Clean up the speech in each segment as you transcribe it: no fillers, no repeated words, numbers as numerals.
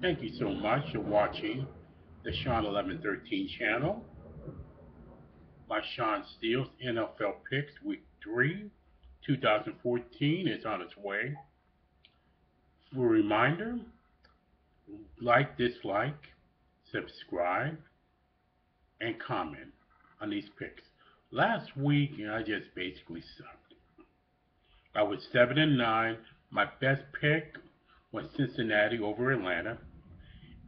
Thank you so much for watching the Shawn 1113 channel. My Shawn Steele's NFL Picks Week 3, 2014 is on its way. For a reminder, like, dislike, subscribe, and comment on these picks. Last week, I just basically sucked. I was 7-9. My best pick was Cincinnati over Atlanta.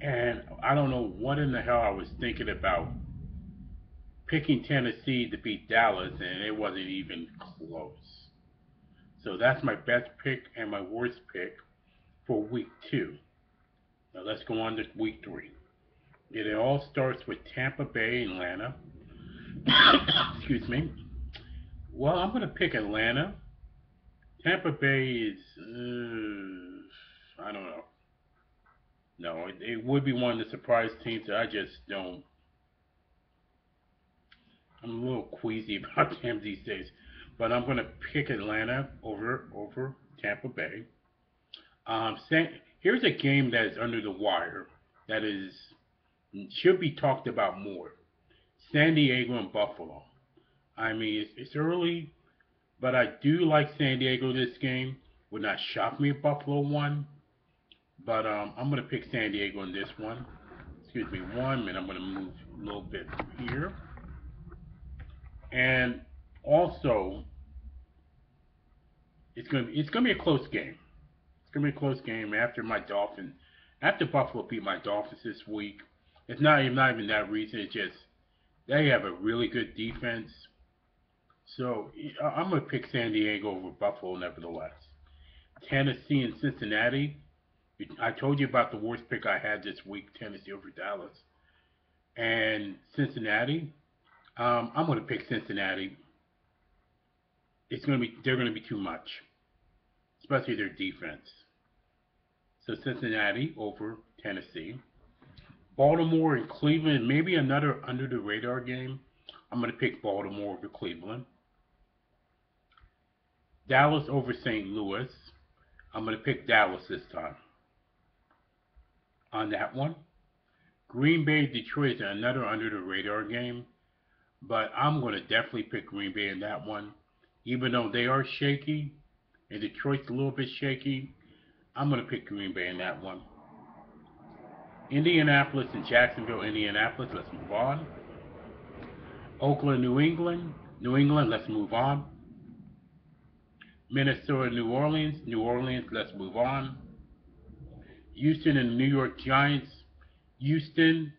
And I don't know what in the hell I was thinking about picking Tennessee to beat Dallas, and it wasn't even close. So that's my best pick and my worst pick for week 2. Now let's go on to week 3. It all starts with Tampa Bay, Atlanta. Excuse me. Well, I'm going to pick Atlanta. Tampa Bay is, I don't know. No, it would be one of the surprise teams that I just don't. I'm a little queasy about them these days, but I'm going to pick Atlanta over Tampa Bay. Here's a game that is under the wire that is should be talked about more. San Diego and Buffalo. I mean, it's early, but I do like San Diego this game. Would not shock me if Buffalo won, but I'm going to pick San Diego in this one. Excuse me, 1 minute. I'm going to move a little bit here. And also, it's gonna be a close game. It's gonna be a close game after Buffalo beat my Dolphins this week. It's not even that reason. It's just they have a really good defense. So I'm gonna pick San Diego over Buffalo nevertheless. Tennessee and Cincinnati. I told you about the worst pick I had this week, Tennessee over Dallas and Cincinnati. I'm gonna pick Cincinnati. They're gonna be too much, especially their defense. So Cincinnati over Tennessee. Baltimore and Cleveland, maybe another under the radar game. I'm going to pick Baltimore over Cleveland. Dallas over St. Louis. I'm going to pick Dallas this time on that one. Green Bay Detroit is another under the radar game, but I'm going to definitely pick Green Bay in that one. Even though they are shaky and Detroit's a little bit shaky, I'm going to pick Green Bay in that one. Indianapolis and Jacksonville, Indianapolis, let's move on. Oakland, New England, New England, let's move on. Minnesota, New Orleans, New Orleans, let's move on. Houston and New York Giants, Houston,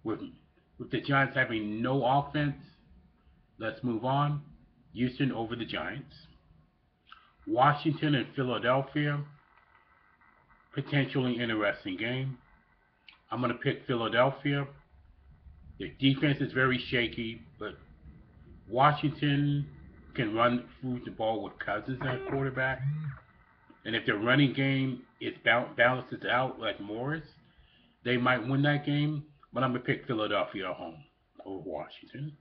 with, with the Giants having no offense, let's move on. Houston over the Giants. Washington and Philadelphia, potentially interesting game. I'm going to pick Philadelphia. Their defense is very shaky, but Washington can run through the ball with Cousins at quarterback. And if their running game balances out like Morris, they might win that game. But I'm going to pick Philadelphia at home over Washington.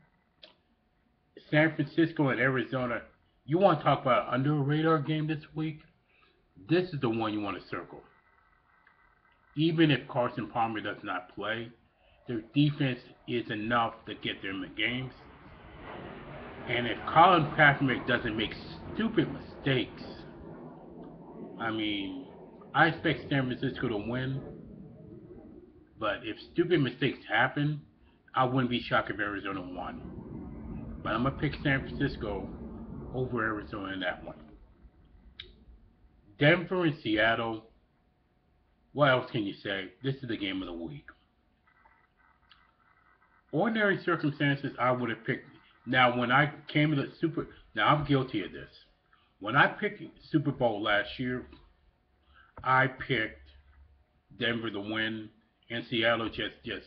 San Francisco and Arizona. You want to talk about an under radar game this week? This is the one you want to circle. Even if Carson Palmer does not play, their defense is enough to get them in games. And if Colin Kaepernick doesn't make stupid mistakes, I mean, I expect San Francisco to win. But if stupid mistakes happen, I wouldn't be shocked if Arizona won. But I'm going to pick San Francisco over Arizona in that one. Denver and Seattle. What else can you say? This is the game of the week. Ordinary circumstances, I would have picked. Now, when I came to the now I'm guilty of this. When I picked Super Bowl last year, I picked Denver to win, and Seattle just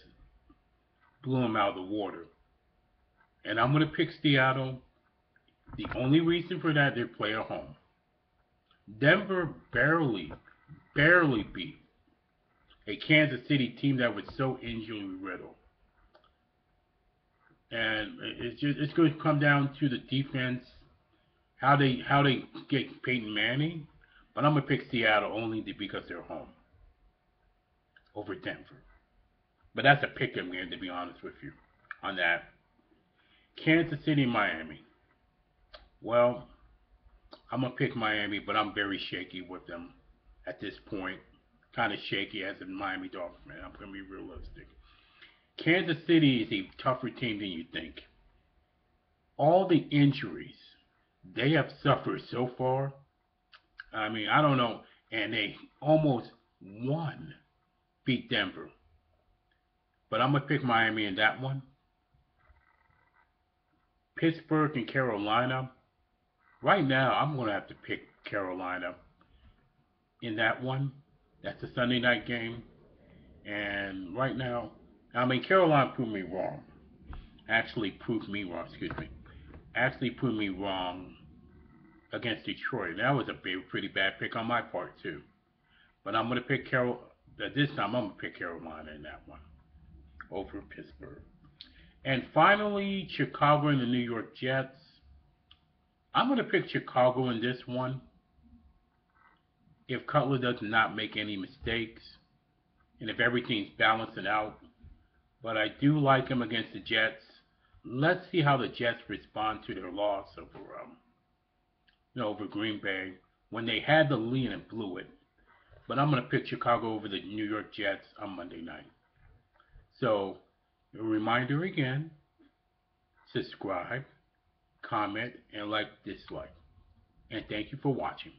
blew them out of the water. And I'm going to pick Seattle. The only reason for that, they play at home. Denver barely beat a Kansas City team that was so injury riddled. And it's going to come down to the defense, how they get Peyton Manning. But I'm going to pick Seattle only because they're home. over Denver. But that's a pick-em game, to be honest with you, on that. Kansas City, Miami. Well, I'm gonna pick Miami, but I'm very shaky with them at this point. Kind of shaky as a Miami Dolphins fan. I'm gonna be realistic. Kansas City is a tougher team than you think. All the injuries they have suffered so far. I mean, I don't know, and they almost won, beat Denver. But I'm gonna pick Miami in that one. Pittsburgh and Carolina. Right now, I'm gonna have to pick Carolina in that one. That's a Sunday night game, and right now, I mean, Carolina proved me wrong. Actually, proved me wrong. Excuse me. Actually, proved me wrong against Detroit. That was a pretty bad pick on my part too. But I'm gonna pick Carol. This time, I'm gonna pick Carolina in that one over Pittsburgh. And finally, Chicago and the New York Jets. I'm going to pick Chicago in this one if Cutler does not make any mistakes and if everything's balancing out. But I do like him against the Jets. Let's see how the Jets respond to their loss over Green Bay when they had the lead and blew it. But I'm going to pick Chicago over the New York Jets on Monday night. So, a reminder again, subscribe, comment, and like, dislike. And thank you for watching.